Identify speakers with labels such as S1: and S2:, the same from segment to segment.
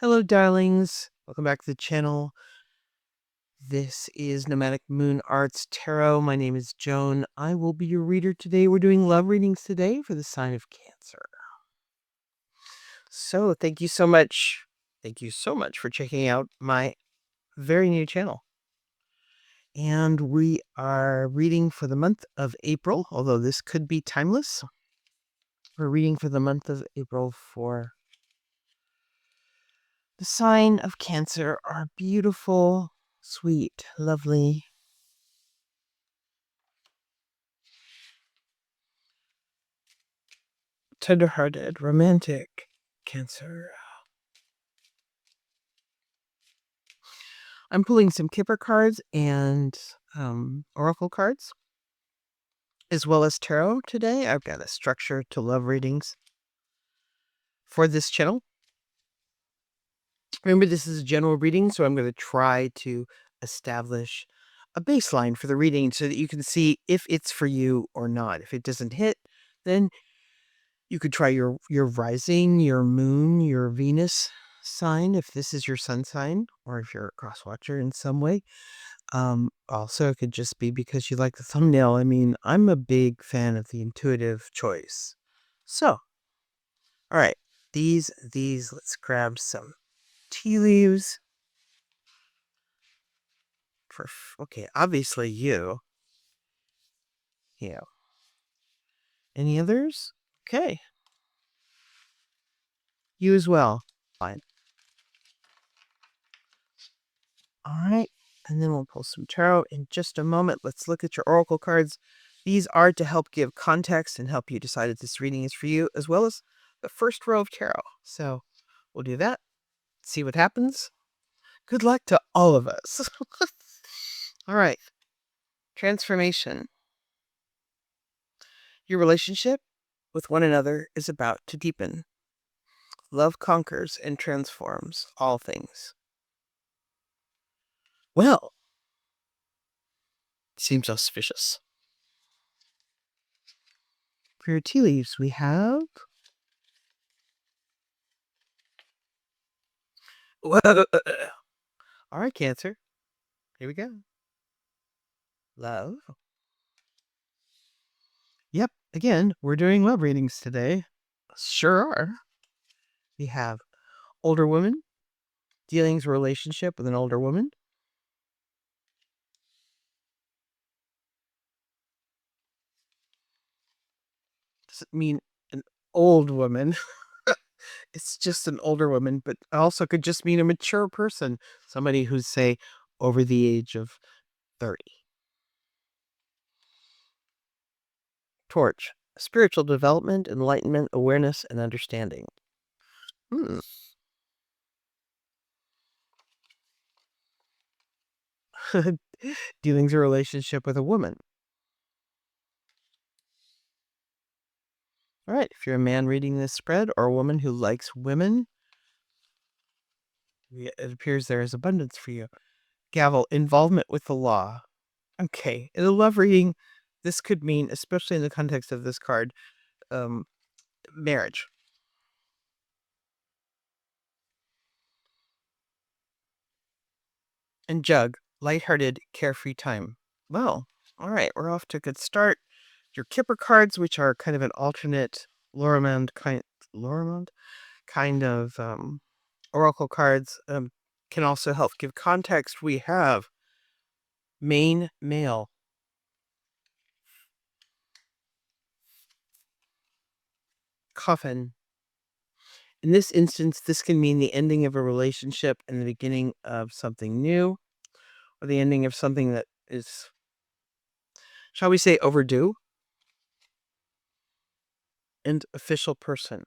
S1: Hello, darlings. Welcome back to the channel. This is Nomadic Moon Arts Tarot. My name is Joan. I will be your reader today. We're doing love readings today for the sign of Cancer. So, thank you so much. Thank you so much for checking out my very new channel. And we are reading for the month of April, although this could be timeless. We're reading for the month of April for the sign of Cancer, our beautiful, sweet, lovely, tender-hearted, romantic Cancer. I'm pulling some Kipper cards and Oracle cards, as well as tarot today. I've got a structure to love readings for this channel. Remember, this is a general reading, so I'm going to try to establish a baseline for the reading so that you can see if it's for you or not. If it doesn't hit, then you could try your rising, your moon, your Venus sign, if this is your sun sign, or if you're a cross watcher in some way. Also, it could just be because you like the thumbnail. I mean, I'm a big fan of the intuitive choice. So, all right, these, let's grab some tea leaves. Okay, obviously you. Yeah. Any others? Okay. You as well. Fine. All right. And then we'll pull some tarot in just a moment. Let's look at your oracle cards. These are to help give context and help you decide if this reading is for you, as well as the first row of tarot. So we'll do that. See what happens. Good luck to all of us. All right. Transformation. Your relationship with one another is about to deepen. Love conquers and transforms all things. Well, seems auspicious. For your tea leaves, we have... All right, Cancer. Here we go. Love. Yep, again, we're doing love readings today. Sure are. We have older woman, dealings relationship with an older woman. Doesn't mean an old woman. It's just an older woman, but also could just mean a mature person. Somebody who's, say, over the age of 30. Torch. Spiritual development, enlightenment, awareness, and understanding. Dealings a relationship with a woman. All right, if you're a man reading this spread or a woman who likes women, it appears there is abundance for you. Gavel, involvement with the law. Okay, in a love reading, this could mean, especially in the context of this card, marriage. And Jug, lighthearted, carefree time. Well, all right, we're off to a good start. Your Kipper cards, which are kind of an alternate Lorimond kind of oracle cards, can also help give context. We have main male. Coffin. In this instance, this can mean the ending of a relationship and the beginning of something new, or the ending of something that is, shall we say, overdue. And official person.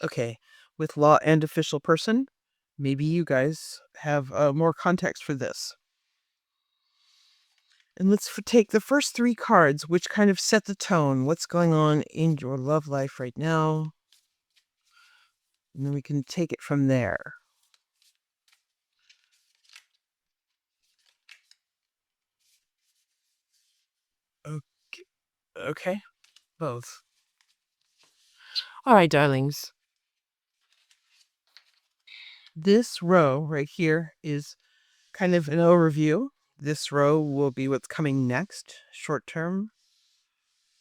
S1: Okay, with law and official person, maybe you guys have more context for this. And let's take the first three cards, which kind of set the tone. What's going on in your love life right now? And then we can take it from there. Okay, both. All right, darlings. This row right here is kind of an overview. This row will be what's coming next, short term,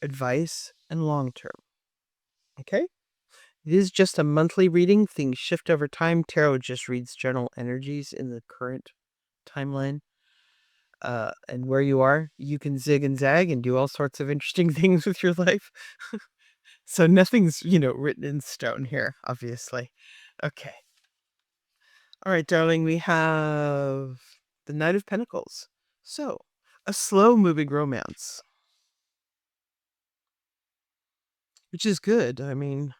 S1: advice, and long term. Okay? It is just a monthly reading. Things shift over time. Tarot just reads general energies in the current timeline. And where you are, you can zig and zag and do all sorts of interesting things with your life. So nothing's, written in stone here, obviously. Okay. All right, darling, we have the Knight of Pentacles. So, a slow-moving romance, which is good. I mean,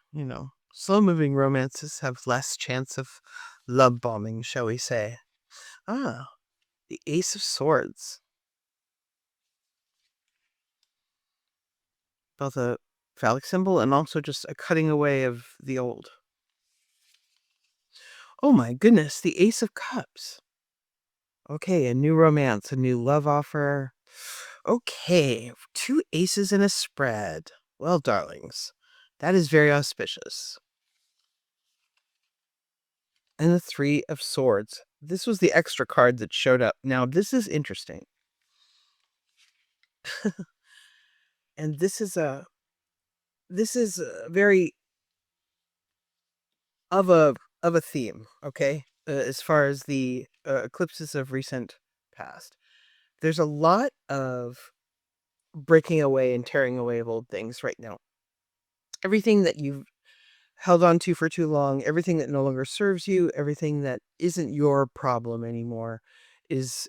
S1: slow-moving romances have less chance of love bombing, shall we say. Ah, the Ace of Swords. Both a phallic symbol and also just a cutting away of the old. Oh my goodness, the Ace of Cups. Okay, a new romance, a new love offer. Okay, 2 aces in a spread. Well, darlings, that is very auspicious. And the 3 of Swords. This was the extra card that showed up. Now, this is interesting. And this is a very of a theme, okay? As far as the eclipses of recent past. There's a lot of breaking away and tearing away of old things right now. Everything that you've held on to for too long, everything that no longer serves you, everything that isn't your problem anymore is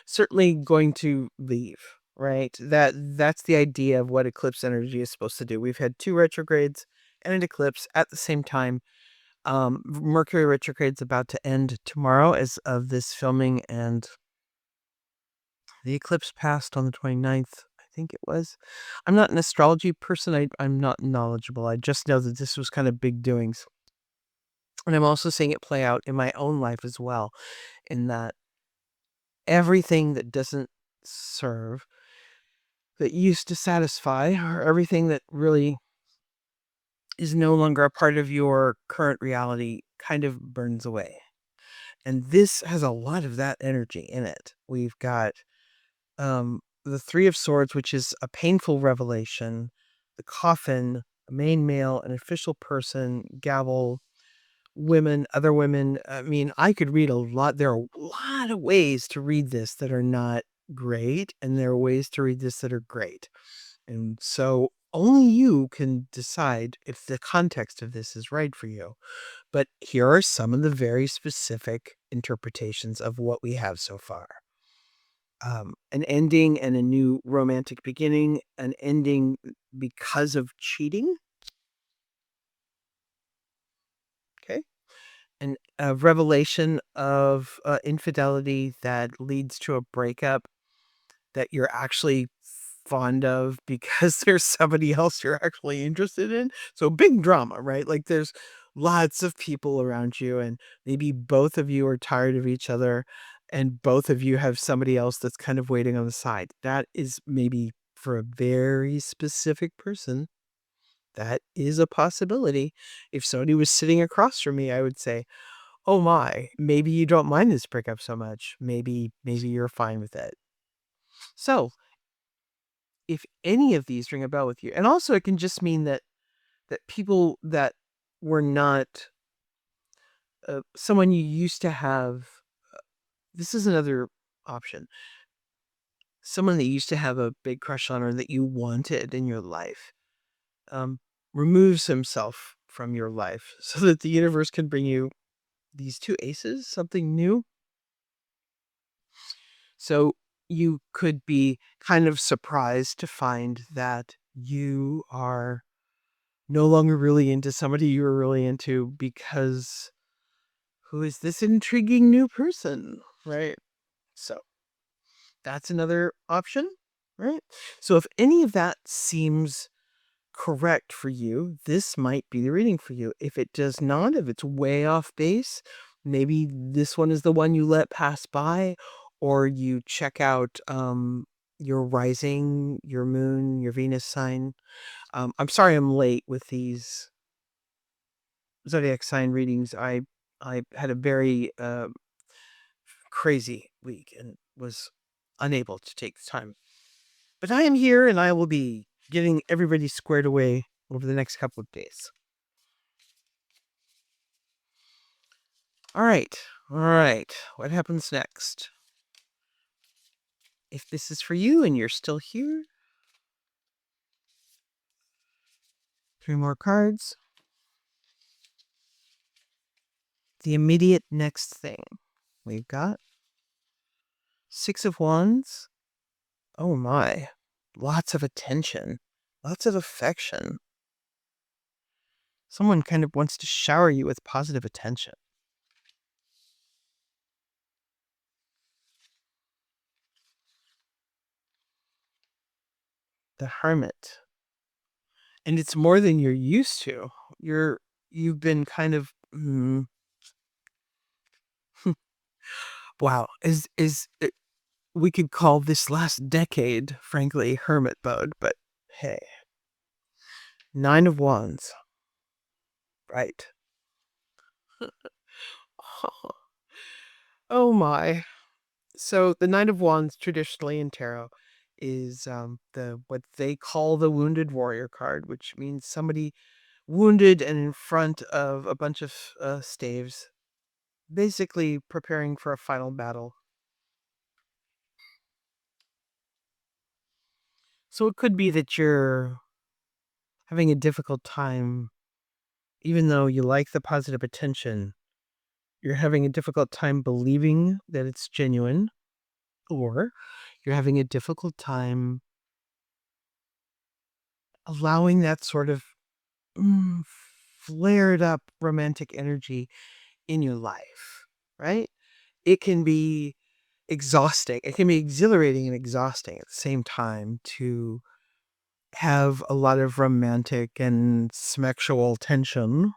S1: certainly going to leave, right? That's the idea of what eclipse energy is supposed to do. We've had 2 retrogrades and an eclipse at the same time. Mercury retrograde's about to end tomorrow as of this filming, and the eclipse passed on the 29th, I think it was. I'm not an astrology person. I'm not knowledgeable. I just know that this was kind of big doings. And I'm also seeing it play out in my own life as well, in that everything that doesn't serve, that used to satisfy, or everything that really is no longer a part of your current reality kind of burns away. And this has a lot of that energy in it. We've got the 3 of Swords, which is a painful revelation, the Coffin, a main male, an official person, gavel, women, other women. I mean, I could read a lot. There are a lot of ways to read this that are not great, and there are ways to read this that are great. And so only you can decide if the context of this is right for you. But here are some of the very specific interpretations of what we have so far. An ending and a new romantic beginning, an ending because of cheating. Okay. And a revelation of infidelity that leads to a breakup that you're actually fond of because there's somebody else you're actually interested in. So big drama, right? Like there's lots of people around you, and maybe both of you are tired of each other, and both of you have somebody else that's kind of waiting on the side. That is maybe for a very specific person. That is a possibility. If somebody was sitting across from me, I would say, "Oh my, maybe you don't mind this breakup so much. Maybe you're fine with it." So, if any of these ring a bell with you, and also it can just mean that people that were not someone you used to have. This is another option. Someone that you used to have a big crush on or that you wanted in your life um, removes himself from your life so that the universe can bring you these 2 aces, something new. So you could be kind of surprised to find that you are no longer really into somebody you were really into because who is this intriguing new person, right? So that's another option, right? So if any of that seems correct for you, this might be the reading for you. If it does not, if it's way off base, maybe this one is the one you let pass by, or you check out your rising, your moon, your Venus sign. I'm sorry I'm late with these zodiac sign readings, I had a very crazy week and was unable to take the time. But I am here and I will be getting everybody squared away over the next couple of days. All right. All right. What happens next? If this is for you and you're still here, 3 more cards. The immediate next thing. We've got 6 of Wands. Oh my. Lots of attention. Lots of affection. Someone kind of wants to shower you with positive attention. The Hermit. And it's more than you're used to. You've been kind of wow. We could call this last decade, frankly, hermit mode, but hey. 9 of Wands. Right. Oh my. So the Nine of Wands traditionally in tarot is the what they call the wounded warrior card, which means somebody wounded and in front of a bunch of staves, basically preparing for a final battle. So it could be that you're having a difficult time, even though you like the positive attention, you're having a difficult time believing that it's genuine, or you're having a difficult time allowing that sort of mm, flared up romantic energy in your life, right? It can be exhausting. It can be exhilarating and exhausting at the same time to have a lot of romantic and sexual tension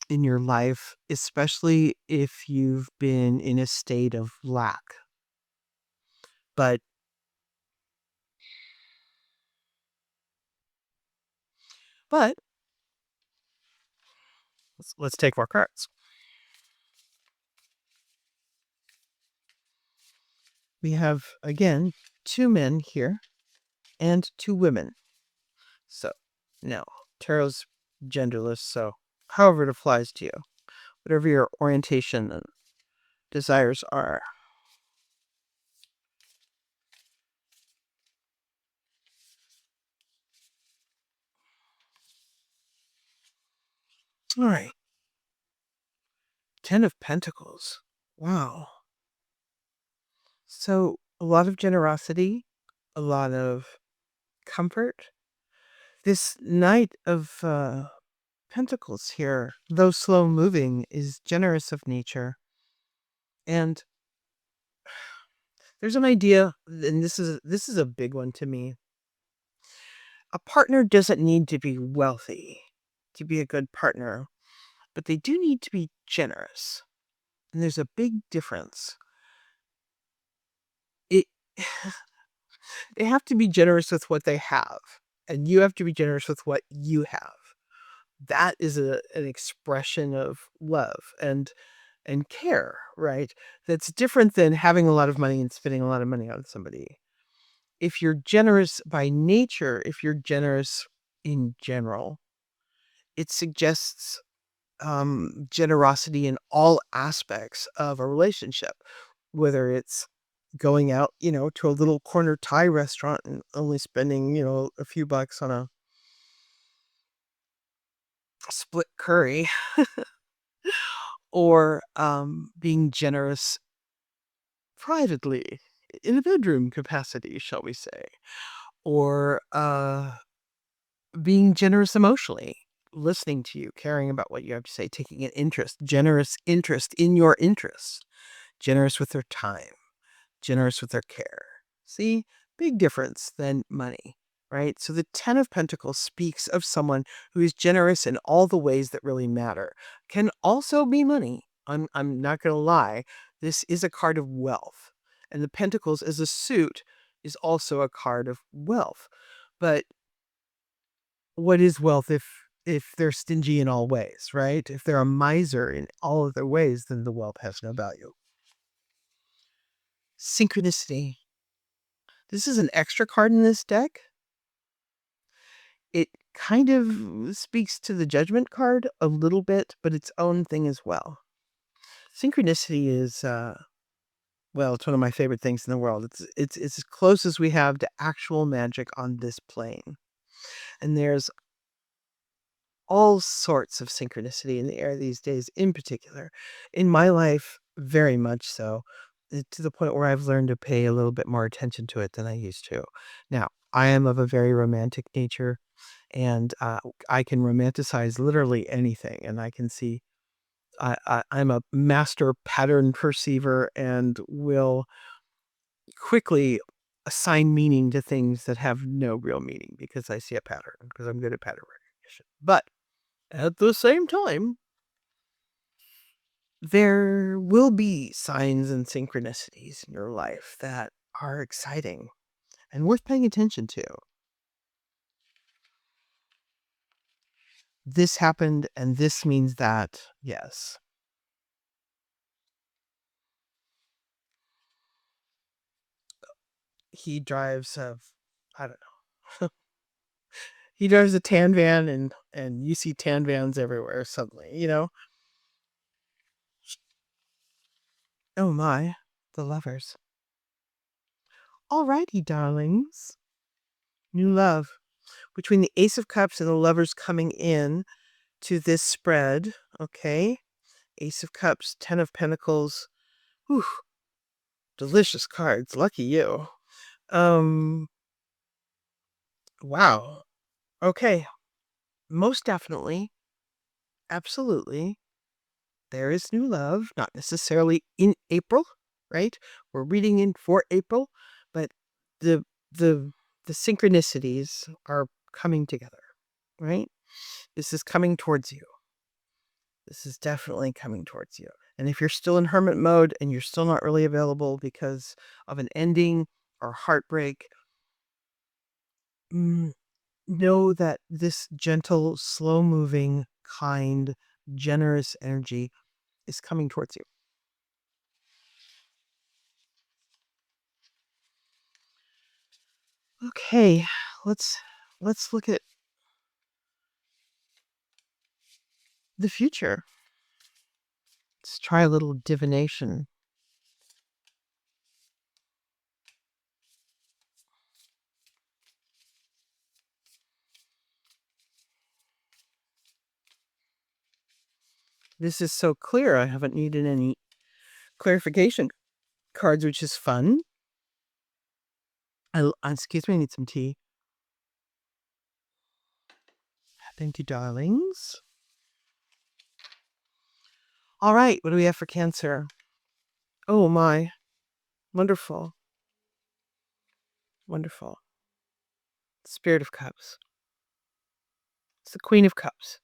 S1: in your life, especially if you've been in a state of lack. But but let's take more cards. We have again 2 men here and 2 women. So now tarot's genderless, so however it applies to you, whatever your orientation and desires are. All right. 10 of Pentacles. Wow. So a lot of generosity, a lot of comfort. This Knight of Pentacles here, though slow moving, is generous of nature. And there's an idea, and this is a big one to me. A partner doesn't need to be wealthy to be a good partner, but they do need to be generous. And there's a big difference. It they have to be generous with what they have, and you have to be generous with what you have. That is an expression of love and care, right? That's different than having a lot of money and spending a lot of money on somebody. If you're generous by nature, if you're generous in general, it suggests generosity in all aspects of a relationship, whether it's going out, to a little corner Thai restaurant and only spending, a few bucks on a split curry, or being generous privately in a bedroom capacity, shall we say, or being generous emotionally, listening to you, caring about what you have to say, taking an interest, generous interest in your interests, generous with their time, generous with their care. See, big difference than money, right? So the 10 of Pentacles speaks of someone who is generous in all the ways that really matter. Can also be money. I'm not going to lie. This is a card of wealth. And the Pentacles as a suit is also a card of wealth. But what is wealth if they're stingy in all ways, right? If they're a miser in all of their ways, then the wealth has no value. Synchronicity. This is an extra card in this deck. It kind of speaks to the Judgment card a little bit, but its own thing as well. Synchronicity is, well, it's one of my favorite things in the world. It's as close as we have to actual magic on this plane. And there's all sorts of synchronicity in the air these days, in particular. In my life, very much so, to the point where I've learned to pay a little bit more attention to it than I used to. Now, I am of a very romantic nature, and I can romanticize literally anything, and I can see I'm a master pattern perceiver and will quickly assign meaning to things that have no real meaning because I see a pattern, because I'm good at pattern recognition. But at the same time, there will be signs and synchronicities in your life that are exciting and worth paying attention to. This happened, and this means that, yes. He drives a, I don't know. He drives a tan van, and you see tan vans everywhere suddenly, you know? Oh my, the lovers. Alrighty, darlings. New love. Between the Ace of Cups and the lovers coming in to this spread, okay? Ace of Cups, Ten of Pentacles. Whew, delicious cards. Lucky you. Wow. Okay. Most definitely, absolutely, there is new love. Not necessarily in April, right? We're reading in for April, but the the the synchronicities are coming together, right? This is coming towards you. This is definitely coming towards you. And if you're still in hermit mode and you're still not really available because of an ending or heartbreak, mm, know that this gentle, slow moving, kind, generous energy is coming towards you. Okay, let's look at the future. Let's try a little divination. This is so clear. I haven't needed any clarification cards, which is fun. Excuse me, I need some tea. Thank you, darlings. All right, what do we have for Cancer? Oh my, wonderful, wonderful. Spirit of Cups. It's the Queen of Cups.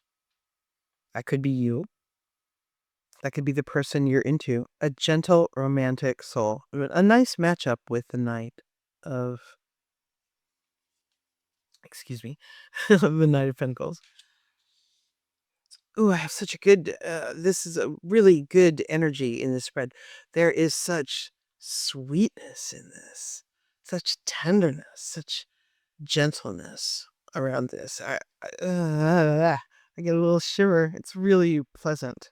S1: That could be you. That could be the person you're into. A gentle, romantic soul. A nice matchup with the Knight of, excuse me, the Knight of Pentacles. Oh, I have such a good, this is a really good energy in this spread. There is such sweetness in this, such tenderness, such gentleness around this. I get a little shiver. It's really pleasant.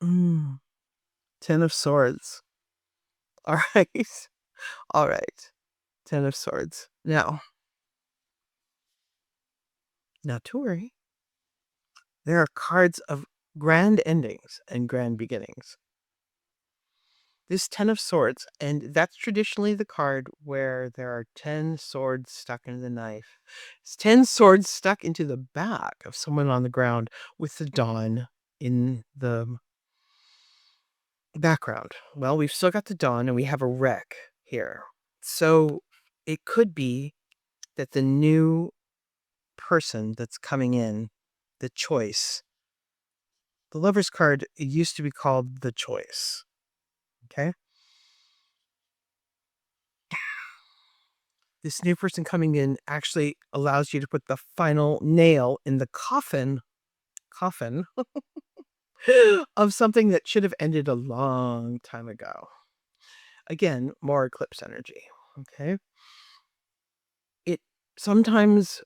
S1: Mm, Ten of Swords. All right. All right. Ten of Swords. Now, not to worry. There are cards of grand endings and grand beginnings. This Ten of Swords, and that's traditionally the card where there are 10 swords stuck into the knife. It's 10 swords stuck into the back of someone on the ground with the dawn in the background. Well, we've still got the dawn and we have a wreck here. So it could be that the new person that's coming in, the choice, the Lover's card, it used to be called the Choice. Okay? This new person coming in actually allows you to put the final nail in the coffin of something that should have ended a long time ago. Again, more eclipse energy. Okay. It sometimes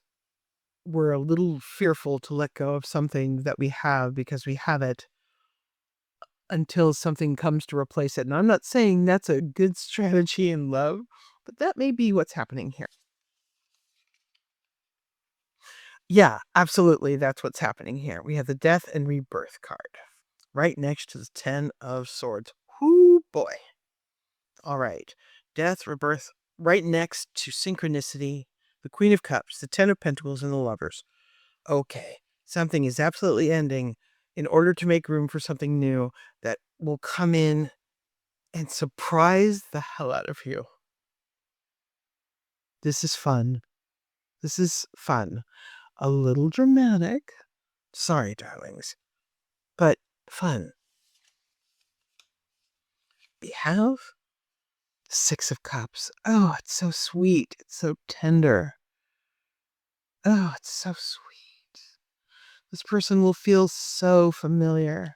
S1: we're a little fearful to let go of something that we have because we have it until something comes to replace it. And I'm not saying that's a good strategy in love, but that may be what's happening here. Yeah, absolutely. That's what's happening here. We have the Death and Rebirth card right next to the 10 of Swords. Whoo, boy. All right. Death, Rebirth, right next to Synchronicity, the Queen of Cups, the 10 of Pentacles, and the Lovers. Okay. Something is absolutely ending in order to make room for something new that will come in and surprise the hell out of you. This is fun. This is fun. A little dramatic. Sorry, darlings. But fun. We have 6 of Cups. Oh, it's so sweet. It's so tender. Oh, it's so sweet. This person will feel so familiar.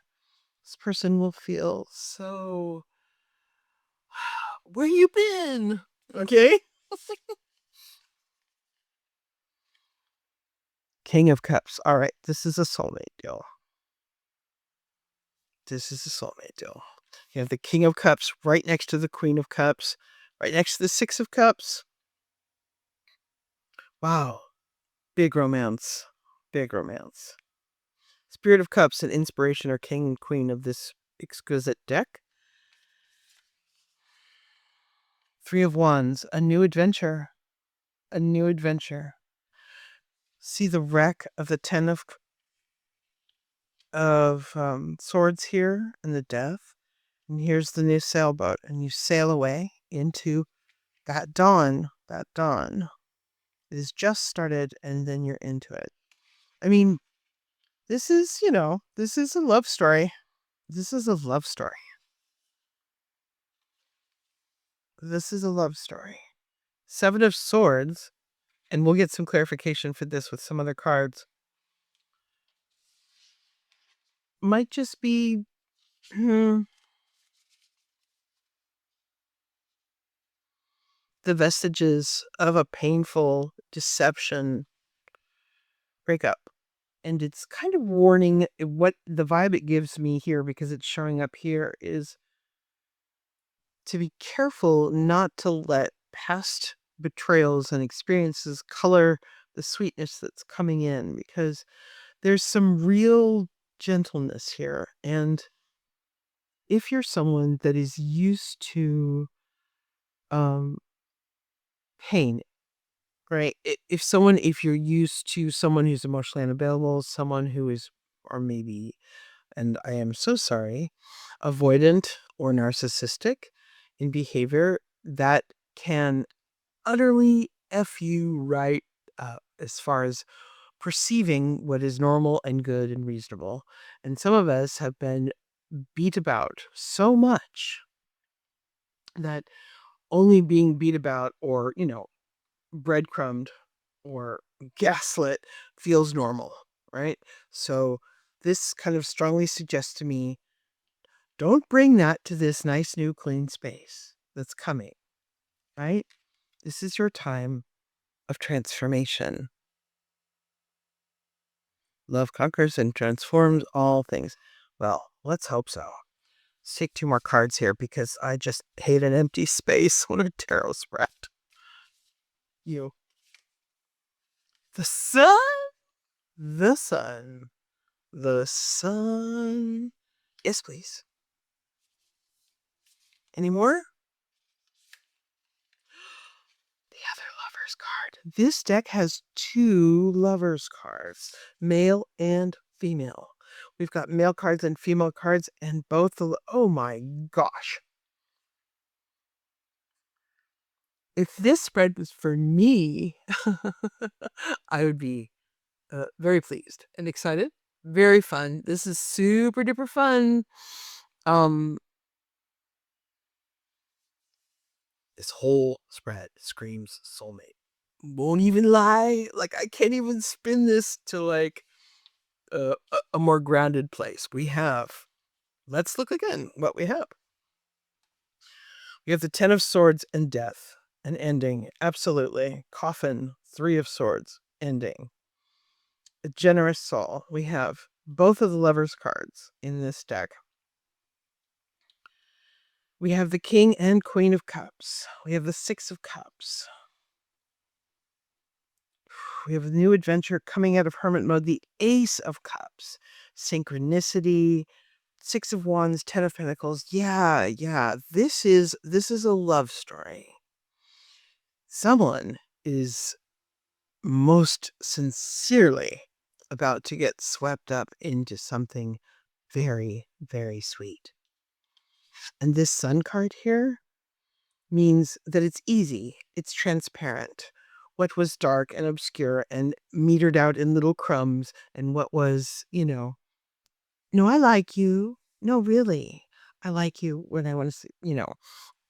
S1: This person will feel so... Where you been? Okay? King of Cups. All right, this is a soulmate deal. This is a soulmate deal. You have the King of Cups right next to the Queen of Cups, right next to the 6 of Cups. Wow. Big romance. Big romance. Spirit of Cups and Inspiration are king and queen of this exquisite deck. 3 of Wands. A new adventure. A new adventure. See the wreck of the 10 of Swords here and the Death. And here's the new sailboat. And you sail away into that dawn. That dawn. It has just started and then you're into it. I mean, this is, this is a love story. This is a love story. This is a love story. 7 of Swords, and we'll get some clarification for this with some other cards, might just be the vestiges of a painful deception breakup. And it's kind of warning. What the vibe it gives me here, because it's showing up here, is to be careful not to let past betrayals and experiences color the sweetness that's coming in, because there's some real gentleness here. And if you're someone that is used to pain, right? If you're used to someone who's emotionally unavailable, someone who is, or maybe, and I am so sorry, avoidant or narcissistic in behavior, that can utterly F you right as far as perceiving what is normal and good and reasonable. And some of us have been beat about so much that only being beat about or, breadcrumbed or gaslit feels normal, right? So this kind of strongly suggests to me, don't bring that to this nice new clean space that's coming, right? This is your time of transformation. Love conquers and transforms all things. Well, let's hope so. Let's take 2 more cards here because I just hate an empty space on a tarot spread. You. The sun? The sun. The sun. Yes, please. Any more? The other Lovers card. This deck has 2 Lovers cards, male and female. We've got male cards and female cards, and both oh my gosh. If this spread was for me, I would be very pleased and excited. Very fun. This is super duper fun. This whole spread screams soulmate. Won't even lie. Like, I can't even spin this to like a more grounded place. We have, let's look again what we have. We have the 10 of Swords and Death, an ending. Absolutely. Coffin, 3 of Swords, ending. A Generous Soul. We have both of the Lovers cards in this deck. We have the King and Queen of Cups. We have the 6 of Cups. We have a new adventure coming out of hermit mode, the Ace of Cups. Synchronicity, 6 of Wands, 10 of Pentacles. Yeah. This is a love story. Someone is most sincerely about to get swept up into something very, very sweet. And this Sun card here means that it's easy, it's transparent. What was dark and obscure and metered out in little crumbs, and what was, no, I like you. No, really. I like you when I want to,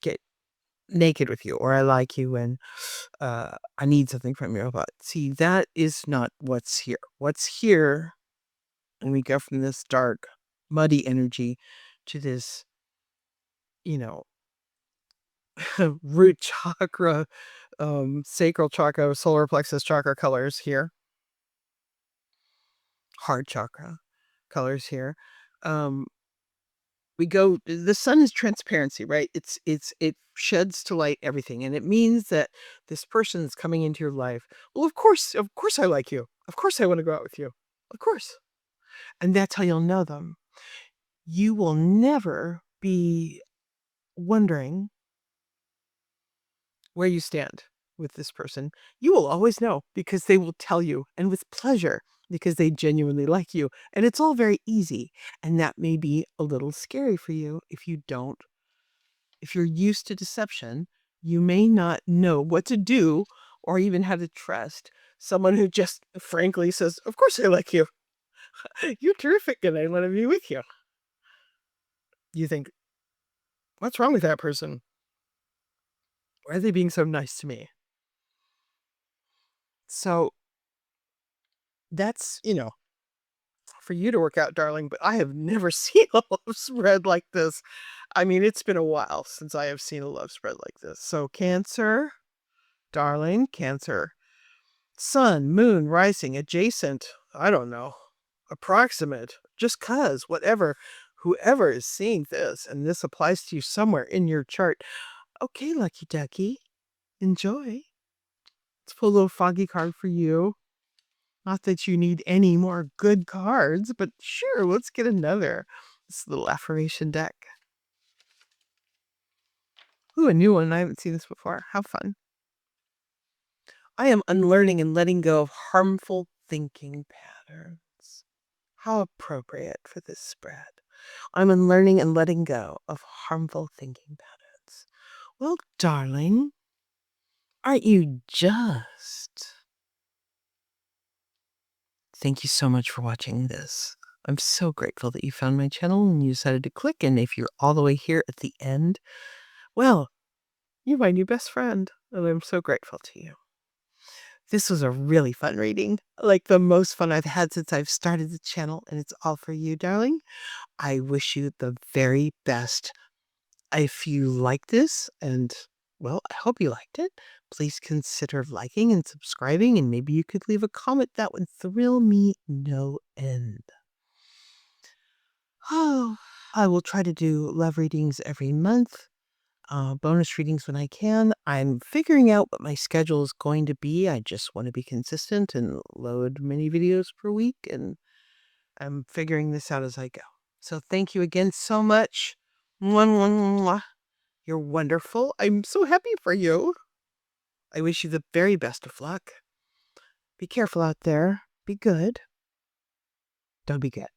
S1: get naked with you, or I like you when I need something from you. But see, that is not what's here. What's here, and we go from this dark, muddy energy to this, root chakra, sacral chakra, solar plexus chakra colors here. Heart chakra colors here. We go, the sun is transparency, right? It sheds to light everything, and it means that this person is coming into your life. Well, of course I like you. Of course I want to go out with you. Of course. And that's how you'll know them. You will never be wondering where you stand with this person. You will always know because they will tell you, and with pleasure, because they genuinely like you. And it's all very easy. And that may be a little scary for you if you're used to deception. You may not know what to do or even how to trust someone who just frankly says, of course I like you. You're terrific and I want to be with you. You think, what's wrong with that person? Why are they being so nice to me? So that's, for you to work out, darling, but I have never seen a love spread like this. I mean, it's been a while since I have seen a love spread like this. So Cancer, darling, Cancer. Sun, moon, rising, adjacent, I don't know, approximate, just cuz, whatever, whoever is seeing this, and this applies to you somewhere in your chart. Okay, lucky ducky, enjoy. Let's pull a little foggy card for you. Not that you need any more good cards, but sure, let's get another. This little affirmation deck. Ooh, a new one. I haven't seen this before. How fun. I am unlearning and letting go of harmful thinking patterns. How appropriate for this spread. I'm unlearning and letting go of harmful thinking patterns. Well, darling, aren't you just? Thank you so much for watching this. I'm so grateful that you found my channel and you decided to click. And if you're all the way here at the end, well, you're my new best friend. And I'm so grateful to you. This was a really fun reading, like the most fun I've had since I've started the channel. And it's all for you, darling. I wish you the very best. If you like this, and well, I hope you liked it, please consider liking and subscribing, and maybe you could leave a comment. That would thrill me no end. Oh, I will try to do love readings every month, bonus readings when I can. I'm figuring out what my schedule is going to be. I just want to be consistent and load many videos per week, and I'm figuring this out as I go. So thank you again so much. Mwah, mwah, mwah. You're wonderful. I'm so happy for you. I wish you the very best of luck. Be careful out there. Be good. Don't be good.